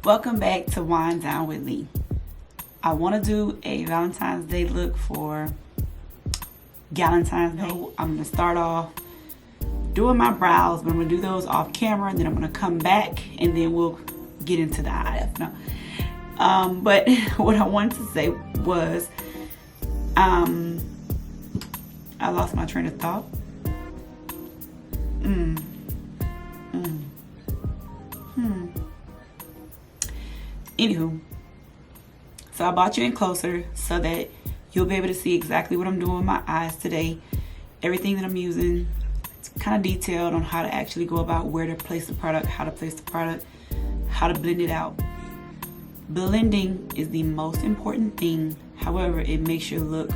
Welcome back to Wind Down with Lee. I want to do a Valentine's Day look for Valentine's Day. I'm going to start off doing my brows, but I'm going to do those off camera, and then I'm going to come back and then we'll get into the eyes. No. But what I wanted to say was, I lost my train of thought. Anywho, so I brought you in closer so that you'll be able to see exactly what I'm doing with my eyes today. Everything that I'm using, it's kind of detailed on how to actually go about where to place the product, how to place the product, how to blend it out. Blending is the most important thing. However, it makes your look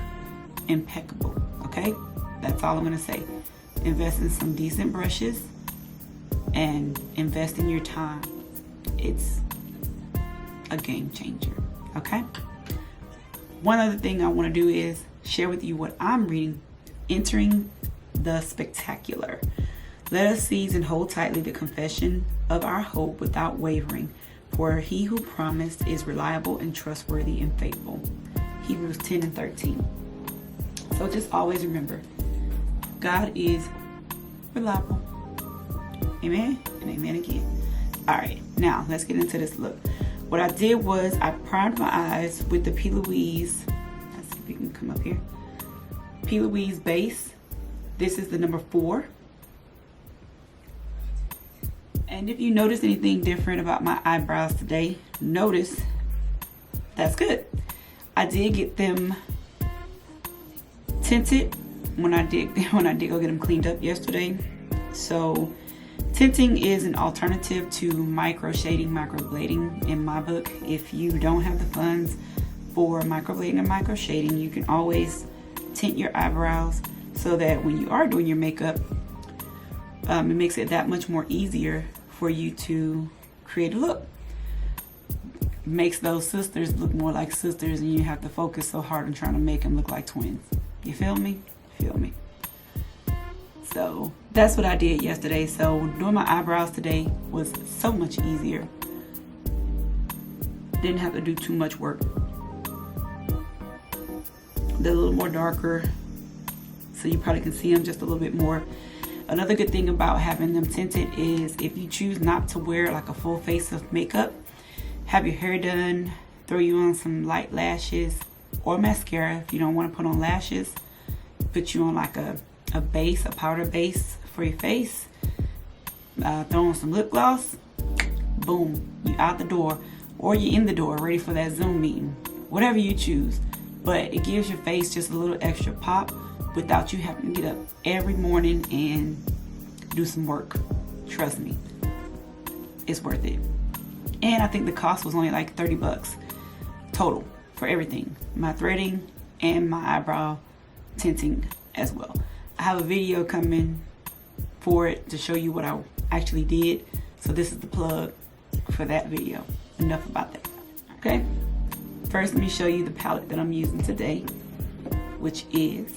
impeccable, okay? That's all I'm gonna say. Invest in some decent brushes and invest in your time. It's a game changer, okay? One other thing I want to do is share with you what I'm reading. Entering the Spectacular. Let us seize and hold tightly the confession of our hope without wavering, for he who promised is reliable and trustworthy and faithful. Hebrews 10 and 13. So just always remember, God is reliable. Amen and amen again. All right, now let's get into this look. What I did was I primed my eyes with the P. Louise. Let's see if we can come up here. P. Louise base. This is the number 4. And if you notice anything different about my eyebrows today, notice that's good. I did get them tinted when I did go get them cleaned up yesterday. So tinting is an alternative to micro shading, microblading in my book. If you don't have the funds for microblading and micro shading, you can always tint your eyebrows so that when you are doing your makeup, it makes it that much more easier for you to create a look. Makes those sisters look more like sisters, and you have to focus so hard on trying to make them look like twins. You feel me? Feel me? So that's what I did yesterday. So doing my eyebrows today was so much easier. Didn't have to do too much work. They're a little more darker, so you probably can see them just a little bit more. Another good thing about having them tinted is if you choose not to wear like a full face of makeup, have your hair done, throw you on some light lashes or mascara. If you don't want to put on lashes, put you on like a base, a powder base for your face, throw on some lip gloss, boom, you out the door, or you in the door ready for that Zoom meeting, whatever you choose. But it gives your face just a little extra pop without you having to get up every morning and do some work. Trust me, it's worth it. And I think the cost was only like 30 bucks total for everything, my threading and my eyebrow tinting as well. I have a video coming for it to show you what I actually did. So this is the plug for that video. Enough about that. Okay. First, let me show you the palette that I'm using today, which is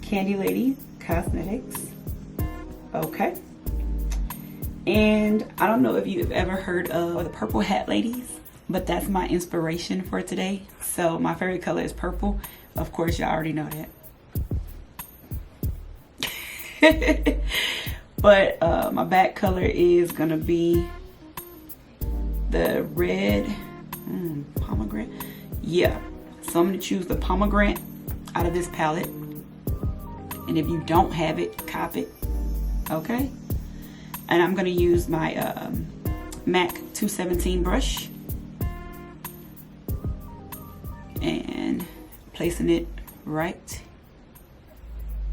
Candy Lady Cosmetics. Okay. And I don't know if you've ever heard of the Purple Hat Ladies, but that's my inspiration for today. So my favorite color is purple. Of course, y'all already know that. But my back color is gonna be the red pomegranate. Yeah, so I'm gonna choose the pomegranate out of this palette. And if you don't have it, cop it, okay? And I'm gonna use my MAC 217 brush and placing it right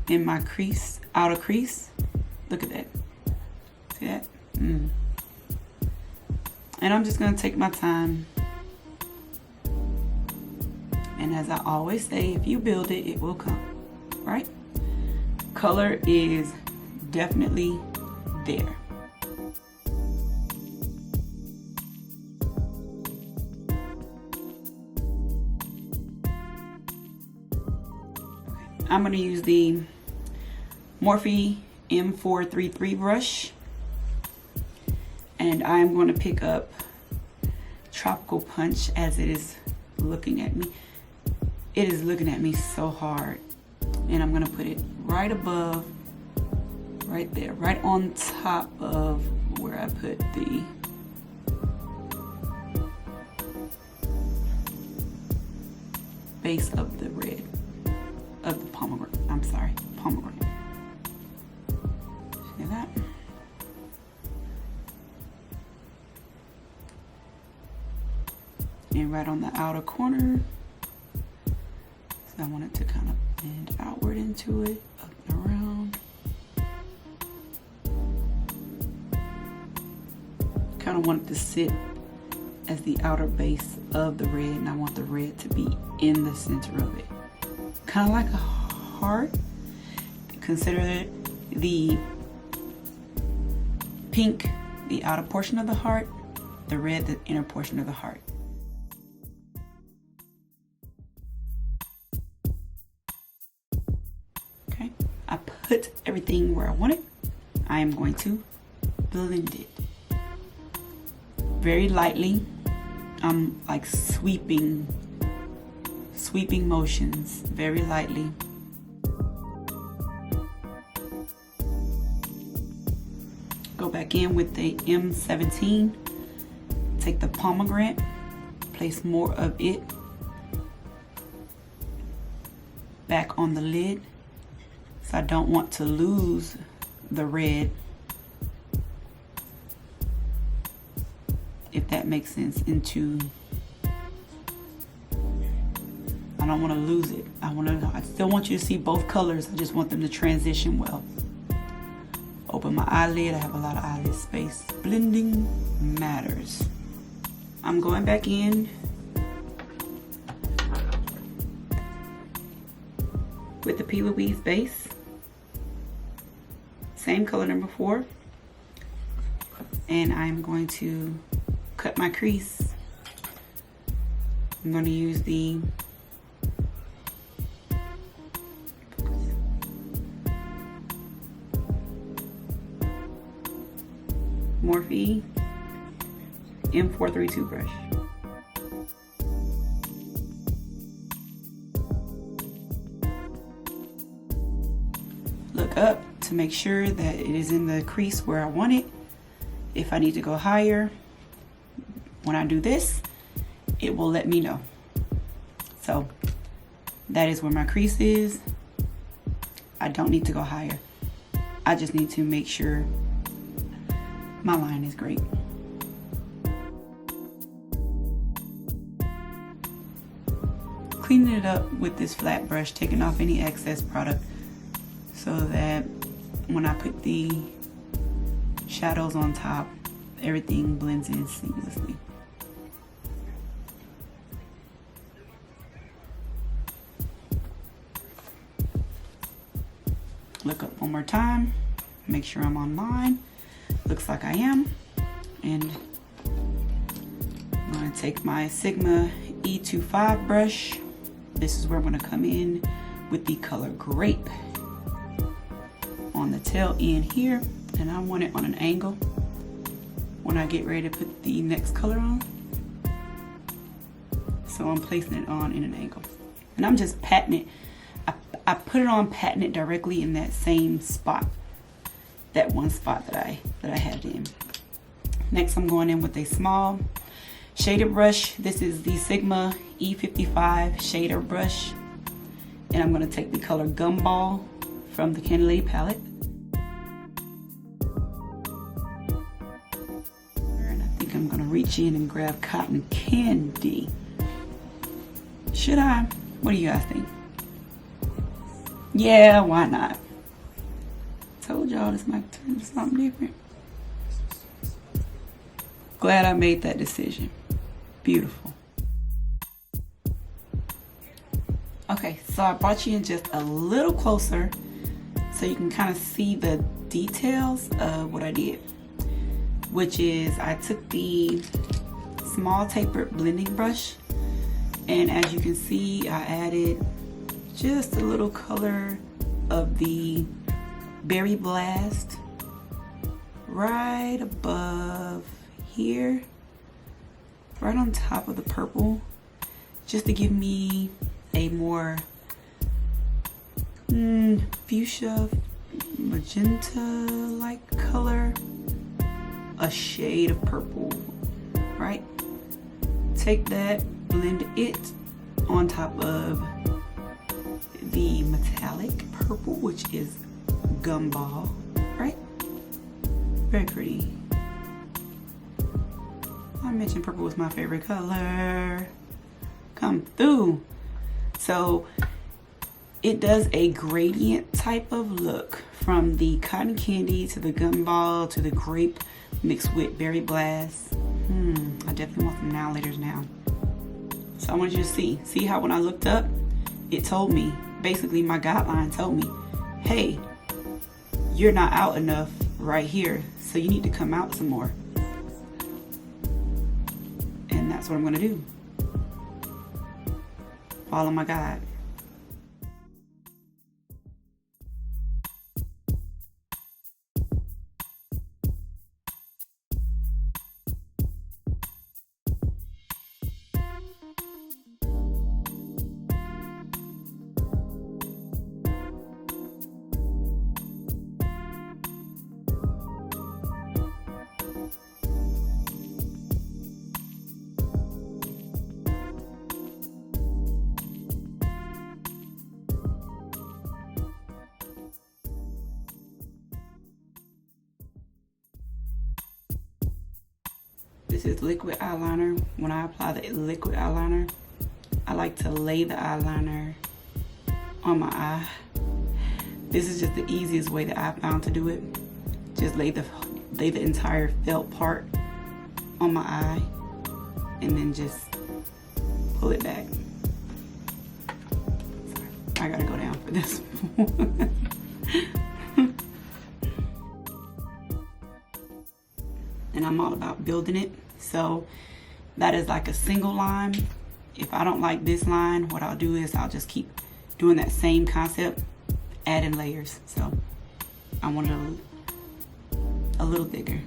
in my crease, outer crease. Look at that. See that? And I'm just gonna take my time. And as I always say, if you build it, it will come, right? Color is definitely there. I'm going to use the Morphe M433 brush, and I'm going to pick up Tropical Punch as it is looking at me. It is looking at me so hard, and I'm going to put it right above, right there, right on top of where I put the base of the red, of the pomegranate. I'm sorry, pomegranate. See that? And right on the outer corner. So I want it to kind of bend outward into it, up and around. Kind of want it to sit as the outer base of the red, and I want the red to be in the center of it. Kind of like a heart. Consider the pink, the outer portion of the heart, the red, the inner portion of the heart. Okay, I put everything where I want it. I am going to blend it very lightly. I'm like sweeping motions very lightly. Go back in with the M17, take the pomegranate, place more of it back on the lid, so I don't want to lose the red, if that makes sense, into, I don't want to lose it. I still want you to see both colors. I just want them to transition well. Open my eyelid. I have a lot of eyelid space. Blending matters. I'm going back in with the P. Louise base. Same color number 4. And I'm going to cut my crease. I'm going to use the Morphe M432 brush. Look up to make sure that it is in the crease where I want it. If I need to go higher, when I do this, it will let me know. So that is where my crease is. I don't need to go higher. I just need to make sure my line is great. Cleaning it up with this flat brush, taking off any excess product so that when I put the shadows on top, everything blends in seamlessly. Look up one more time, make sure I'm on line. Looks like I am. And I'm going to take my Sigma E25 brush. This is where I'm going to come in with the color Grape on the tail end here, and I want it on an angle when I get ready to put the next color on. So I'm placing it on in an angle, and I'm just patting it. I put it on, patting it directly in that same spot, that one spot that I had it in. Next, I'm going in with a small shader brush. This is the Sigma E55 shader brush, and I'm going to take the color Gumball from the Candy Lady palette. And I think I'm going to reach in and grab Cotton Candy. Should I? What do you guys think? Yeah, why not? Told y'all this might turn into something different. Glad I made that decision. Beautiful. Okay, so I brought you in just a little closer so you can kind of see the details of what I did, which is I took the small tapered blending brush, and as you can see, I added just a little color of the Berry Blast right above here, right on top of the purple, just to give me a more fuchsia magenta like color, a shade of purple, right? Take that, blend it on top of the metallic purple, which is Gumball, right? Very pretty. I mentioned purple was my favorite color. Come through. So it does a gradient type of look from the cotton candy to the Gumball to the grape mixed with Berry Blast. I definitely want some now laters now. So I want you to see how when I looked up, it told me, basically my guideline told me, hey, you're not out enough right here, so you need to come out some more. And that's what I'm gonna do. Follow my guide. This is liquid eyeliner. When I apply the liquid eyeliner, I like to lay the eyeliner on my eye. This is just the easiest way that I found to do it. Just lay the entire felt part on my eye and then just pull it back. Sorry, I gotta go down for this one. And I'm all about building it. So that is like a single line. If I don't like this line, what I'll do is I'll just keep doing that same concept, adding layers. So I want it a little thicker.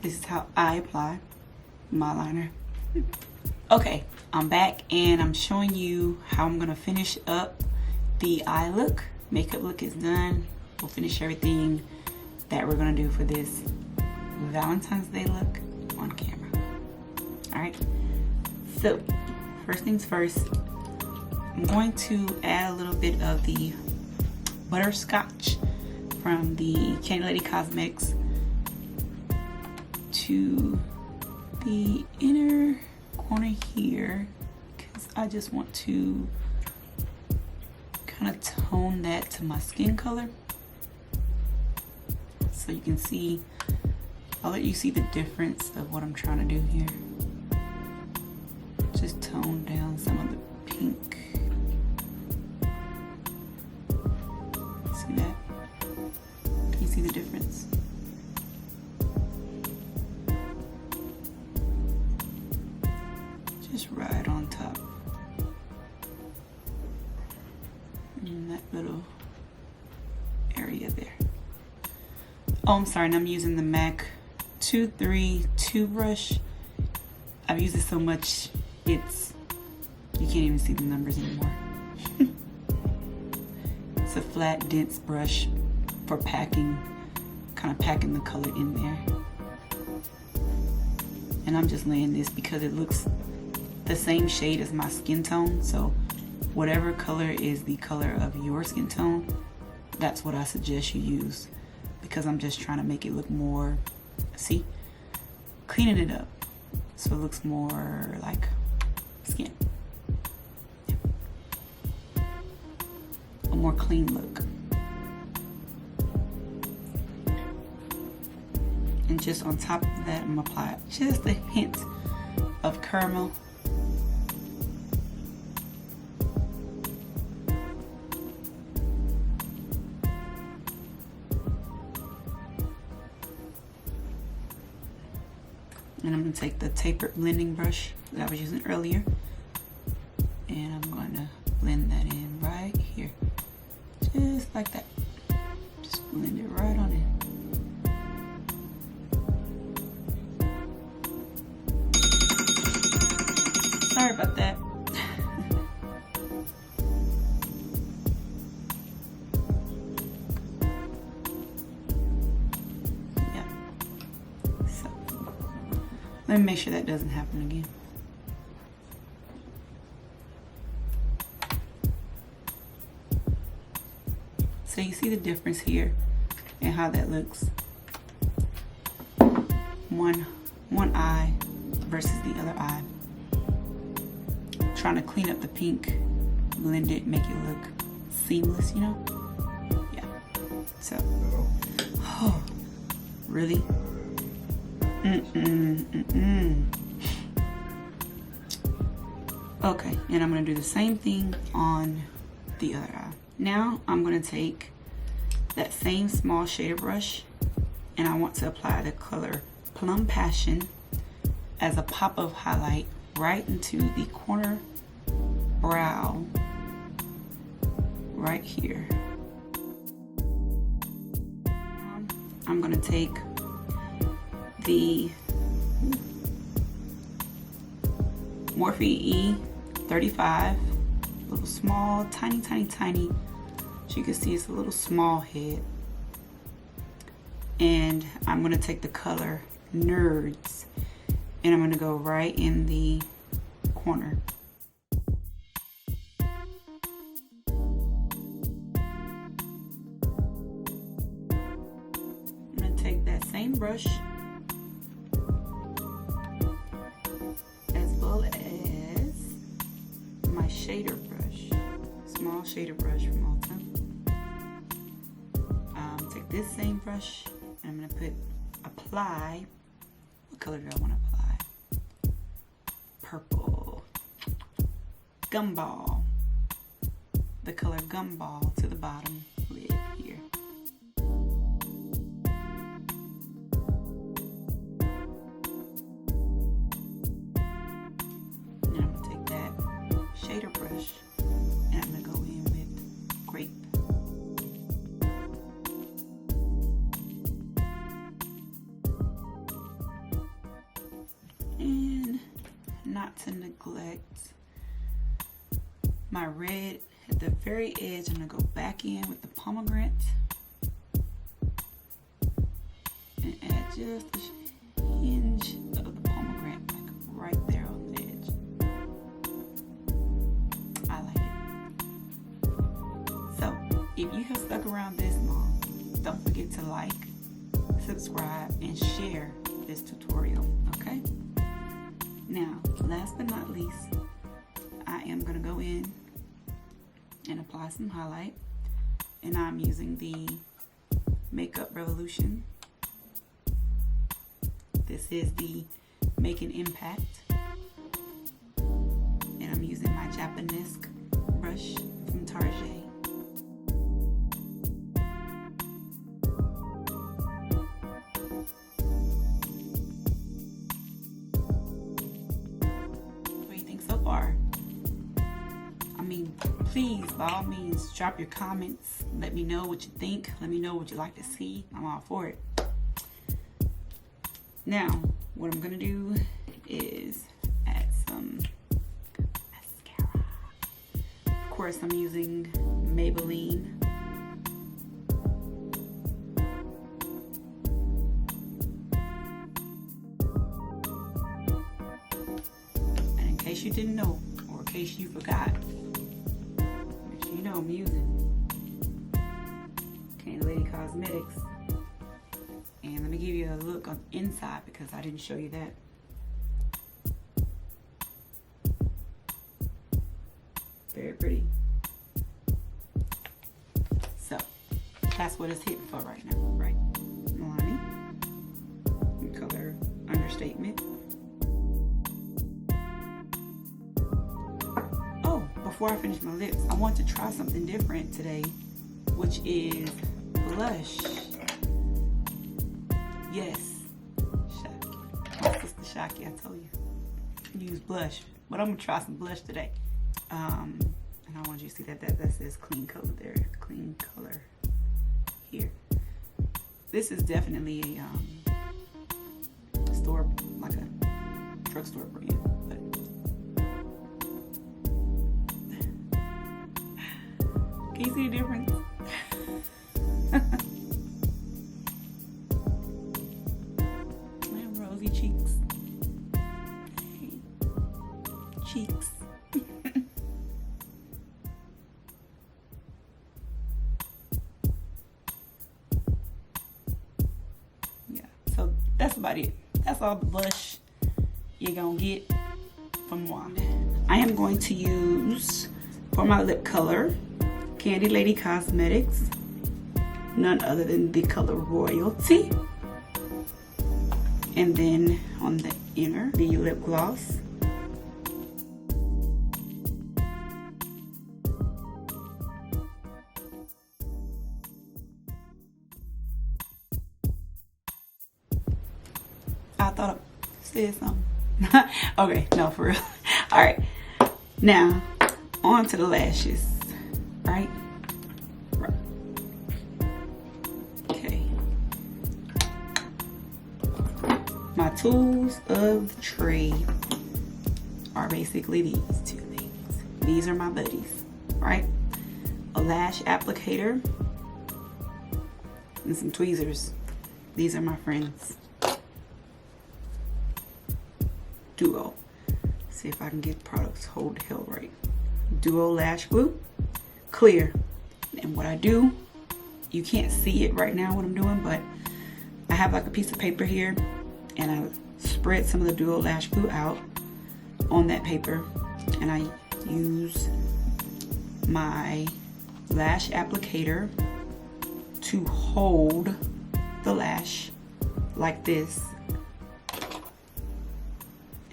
This is how I apply my liner. Okay, I'm back and I'm showing you how I'm gonna finish up the eye look. Makeup look is done. We'll finish everything that we're gonna do for this Valentine's Day look on camera. All right, so first things first, I'm going to add a little bit of the butterscotch from the Candy Lady Cosmetics to the inner corner here, because I just want to kind of tone that to my skin color. So you can see, I'll let you see the difference of what I'm trying to do here. Just tone down some of the pink. See that? Can you see the difference? just right on top. In that little area there. Oh, I'm sorry, and I'm using the MAC 232 brush. I've used it so much, you can't even see the numbers anymore. It's a flat, dense brush for packing, kind of packing the color in there. And I'm just laying this because it looks the same shade as my skin tone. So whatever color is the color of your skin tone, that's what I suggest you use, because I'm just trying to make it look more, see, cleaning it up so it looks more like skin. Yeah. A more clean look. And just on top of that, I'm gonna apply just a hint of caramel. And I'm going to take the tapered blending brush that I was using earlier, and I'm going to blend that in right here, just like that. Just blend it right on in. Sorry about that. Let me make sure that doesn't happen again. So you see the difference here and how that looks. One eye versus the other eye. Trying to clean up the pink, blend it, make it look seamless, you know? Yeah. So, oh, really? Okay, and I'm gonna do the same thing on the other eye. Now I'm gonna take that same small shader brush, and I want to apply the color Plum Passion as a pop of highlight right into the corner brow right here. I'm gonna take the Morphe E35, little small, tiny. As you can see, it's a little small head. And I'm gonna take the color Nerds, and I'm gonna go right in the corner. I'm gonna take that same brush, as well as my shader brush, small shader brush from Ulta. Take this same brush, and I'm gonna apply, what color do I want to apply? Purple. Gumball. The color Gumball to the bottom lid here. Now I'm gonna take that shader brush, and I'm gonna go in with Grape. And not to neglect my red at the very edge. I'm gonna go back in with the pomegranate and add just a hinge of the pomegranate, like right there on the edge. I like it. So if you have stuck around this long, don't forget to like, subscribe, and share this tutorial, okay? Now, last but not least, I am gonna go in and apply some highlight, and I'm using the Makeup Revolution. This is the Make an Impact, and I'm using my Japanese brush from Target. please, by all means, drop your comments. Let me know what you think. Let me know what you'd like to see. I'm all for it. Now, what I'm gonna do is add some mascara. Of course, I'm using Maybelline. And in case you didn't know, or in case you forgot, make sure you know I'm using Candy Lady Cosmetics. And let me give you a look on the inside because I didn't show you that. Very pretty. So that's what it's hitting for right now, right? Milani. Color Understatement. Oh, before I finish my lips, I want to try something different today, which is blush. Yes, Shaki. My sister Shaki, I told you. Use blush, but I'm gonna try some blush today. And I want you to see that says clean color there, clean color here. This is definitely a store, like a drugstore brand, but can you see the difference? Rosy cheeks. Cheeks. Yeah, so that's about it. That's all the blush you're gonna get from one. I am going to use, for my lip color, Candy Lady Cosmetics, none other than the color Royalty. And then on the inner, the lip gloss. I thought I said something. Okay, no, for real. All right, now on to the lashes, right? Okay. My tools of the trade are basically these two things. These are my buddies, right? A lash applicator and some tweezers. These are my friends. Duo. See if I can get products hold the hell right. Duo lash glue, clear. And what I do, you can't see it right now what I'm doing, but I have like a piece of paper here and I spread some of the Duo lash glue out on that paper, and I use my lash applicator to hold the lash like this.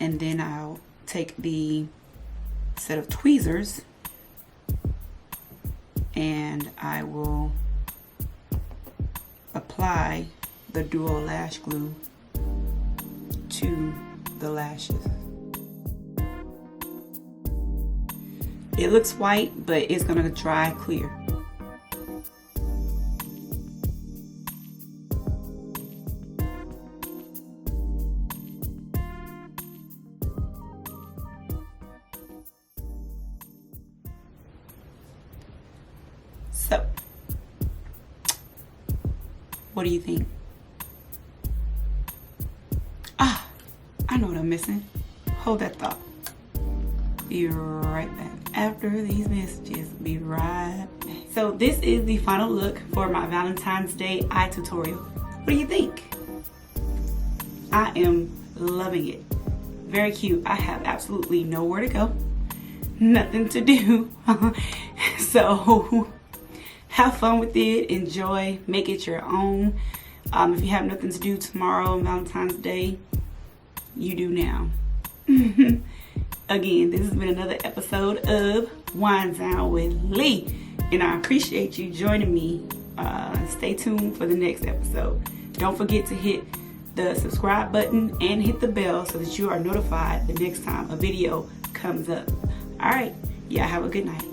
And then I'll take the set of tweezers and I will apply the Duo lash glue to the lashes. It looks white, but it's gonna dry clear. So, what do you think? Ah, I know what I'm missing. Hold that thought. Be right back after these messages. Be right back. So this is the final look for my Valentine's Day eye tutorial. What do you think? I am loving it. Very cute. I have absolutely nowhere to go. Nothing to do. So have fun with it. Enjoy. Make it your own. If you have nothing to do tomorrow on Valentine's Day, you do now. Again, this has been another episode of Wine Down with Lee, and I appreciate you joining me. Stay tuned for the next episode. Don't forget to hit the subscribe button and hit the bell so that you are notified the next time a video comes up. All right, y'all have a good night.